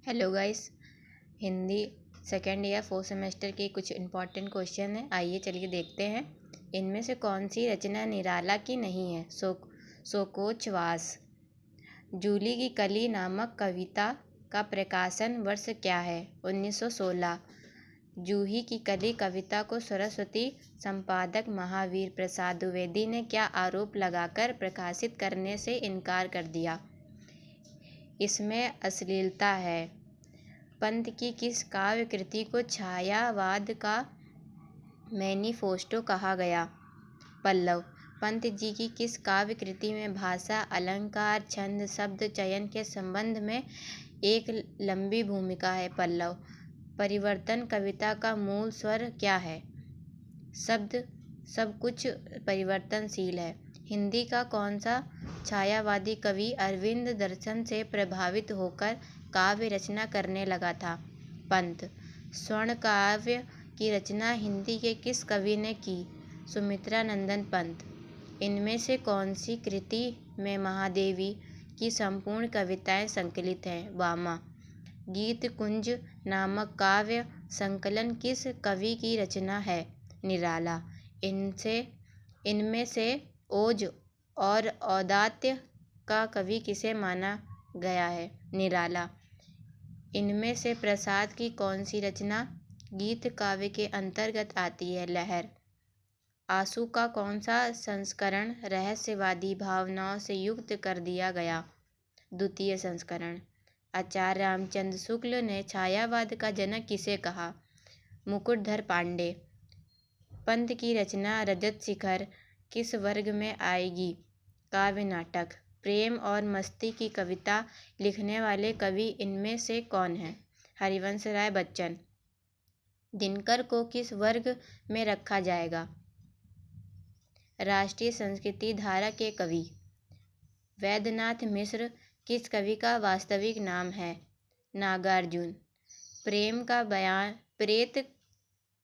Hello guys. Hindi second year fourth semester के कुछ important question हैं। आइए चलिए देखते हैं। इनमें से कौन सी रचना निराला की नहीं है? सोकोचवास। जूली की कली नामक कविता का प्रकाशन वर्ष क्या है? 1916। जूही की कली कविता को सरस्वती संपादक महावीर प्रसाद द्विवेदी ने क्या आरोप लगाकर प्रकाशित करने से इनकार कर दिया? इसमें अश्लीलता है। पंत की किस काव्य कृति को छायावाद का मैनिफेस्टो कहा गया? पल्लव। पंत जी की किस काव्य कृति में भाषा, अलंकार, छंद, शब्द चयन के संबंध में एक लंबी भूमिका है? पल्लव। परिवर्तन कविता का मूल स्वर क्या है? शब्द सब कुछ परिवर्तनशील है। हिंदी का कौन सा छायावादी कवि अरविंद दर्शन से प्रभावित होकर काव्य रचना करने लगा था? पंत। स्वर्ण काव्य की रचना हिंदी के किस कवि ने की? सुमित्रा नंदन पंत। इनमें से कौन सी कृति में महादेवी की संपूर्ण कविताएं संकलित हैं? वामा। गीत कुंज नामक काव्य संकलन किस कवि की रचना है? निराला। इनमें से ओज और औदात्य का कवि किसे माना गया है? निराला। इनमें से प्रसाद की कौन सी रचना गीत काव्य के अंतर्गत आती है? लहर। आंसू का कौन सा संस्करण रहस्यवादी भावनाओं से युक्त कर दिया गया? द्वितीय संस्करण। आचार्य रामचंद्र शुक्ल ने छायावाद का जनक किसे कहा? मुकुटधर पांडे। पंत की रचना रजत शिखर किस वर्ग में आएगी? काव्य नाटक। प्रेम और मस्ती की कविता लिखने वाले कवि इनमें से कौन हैं? हरिवंश राय बच्चन। दिनकर को किस वर्ग में रखा जाएगा? राष्ट्रीय संस्कृति धारा के कवि। वैद्यनाथ मिश्र किस कवि का वास्तविक नाम है? नागार्जुन। प्रेत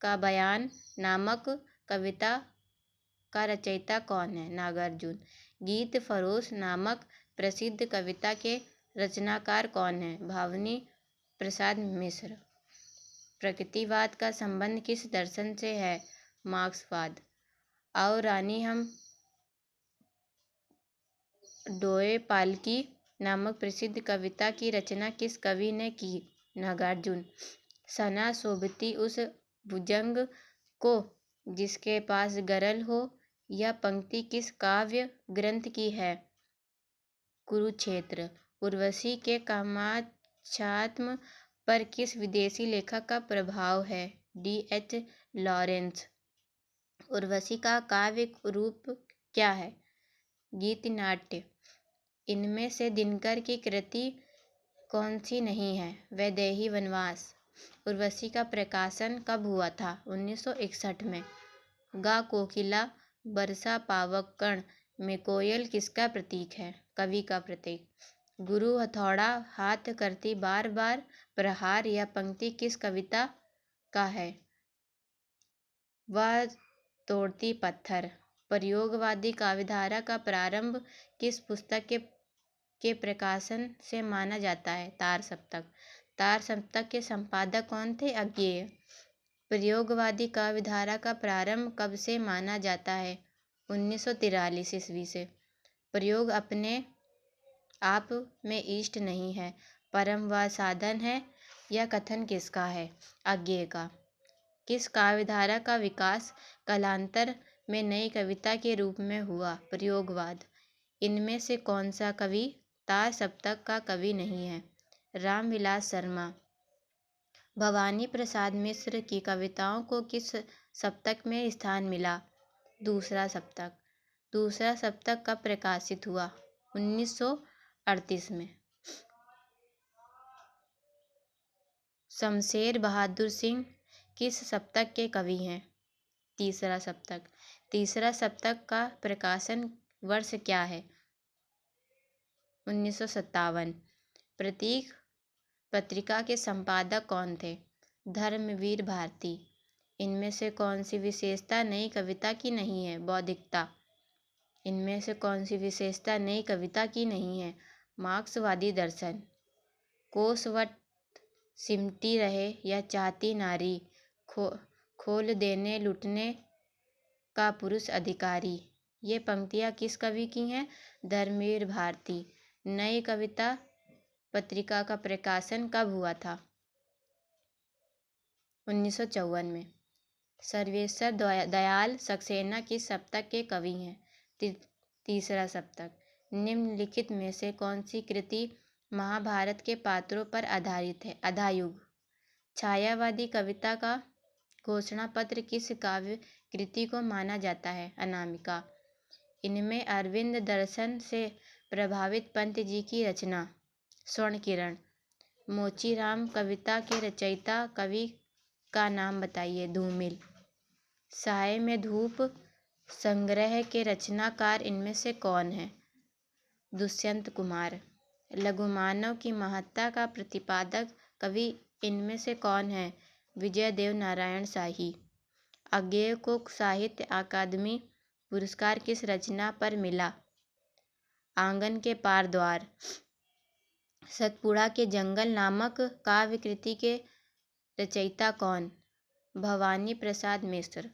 का बयान नामक कविता का रचयिता कौन है? नागार्जुन। गीत फरोश नामक प्रसिद्ध कविता के रचनाकार कौन है? भावनी प्रसाद मिश्र। प्रकृतिवाद का संबंध किस दर्शन से है? मार्क्सवाद। आओ रानी हम डोए पालकी नामक प्रसिद्ध कविता की रचना किस कवि ने की? नागार्जुन। सना शोभती उस भुजंग को जिसके पास गरल हो, यह पंक्ति किस काव्य ग्रंथ की है? कुरुक्षेत्र। उर्वशी के कामाक्षात्म पर किस विदेशी लेखक का प्रभाव है? D.H. लॉरेंस। उर्वशी का काव्य रूप क्या है? गीत नाट्य। इनमें से दिनकर की कृति कौन सी नहीं है? वैदेही वनवास। उर्वशी का प्रकाशन कब हुआ था? 1961 में। गा कोकिला बरसा पावक कण में कोयल किसका प्रतीक है? कवि का प्रतीक। गुरु हथौड़ा हाथ करती बार बार प्रहार यह पंक्ति किस कविता का है? वह तोड़ती पत्थर। प्रयोगवादी काव्यधारा का प्रारंभ किस पुस्तक के प्रकाशन से माना जाता है? तार सप्तक। तार सप्तक के संपादक कौन थे? अज्ञेय। प्रयोगवादी काव्यधारा का प्रारंभ कब से माना जाता है? 1943 ईस्वी से। प्रयोग अपने आप में इष्ट नहीं है, परम व साधन है, यह कथन किसका है? अज्ञेय का। किस काव्यधारा का विकास कालांतर में नई कविता के रूप में हुआ? प्रयोगवाद। इनमें से कौन सा कवि तार सप्तक का कवि नहीं है? रामविलास शर्मा। भवानी प्रसाद मिश्र की कविताओं को किस सप्तक में स्थान मिला? दूसरा सप्तक। दूसरा सप्तक कब प्रकाशित हुआ? 1938 में। शमशेर बहादुर सिंह किस सप्तक के कवि हैं? तीसरा सप्तक। तीसरा सप्तक का प्रकाशन वर्ष क्या है? 1957। प्रतीक पत्रिका के संपादक कौन थे? धर्मवीर भारती। इनमें से कौन सी विशेषता नई कविता की नहीं है? बौद्धिकता। इनमें से कौन सी विशेषता नई कविता की नहीं है? मार्क्सवादी दर्शन। कोशवट सिमटी रहे या चाहती नारी, खोल देने लुटने का पुरुष अधिकारी। ये पंक्तियाँ किस कवि की हैं? धर्मवीर भारती। नई कविता पत्रिका का प्रकाशन कब हुआ था? 1954 में। सर्वेश्वर दयाल सक्सेना किस शतक के कवि हैं? तीसरा शतक। निम्नलिखित में से कौन सी कृति महाभारत के पात्रों पर आधारित है? अधायुग। छायावादी कविता का घोषणा पत्र किस काव्य कृति को माना जाता है? अनामिका। इनमें अरविंद दर्शन से प्रभावित पंत जी की रचना? स्वर्ण किरण। मोचीराम कविता के रचयिता कवि का नाम बताइए? धूमिल। साये में धूप संग्रह के रचनाकार इनमें से कौन है? दुष्यंत कुमार। लघुमानव की महत्ता का प्रतिपादक कवि इनमें से कौन है? विजयदेव नारायण शाही। अज्ञेय को साहित्य अकादमी पुरस्कार किस रचना पर मिला? आंगन के पार द्वार। सतपुड़ा के जंगल नामक काव्य कृति के रचयिता कौन? भवानी प्रसाद मिश्र।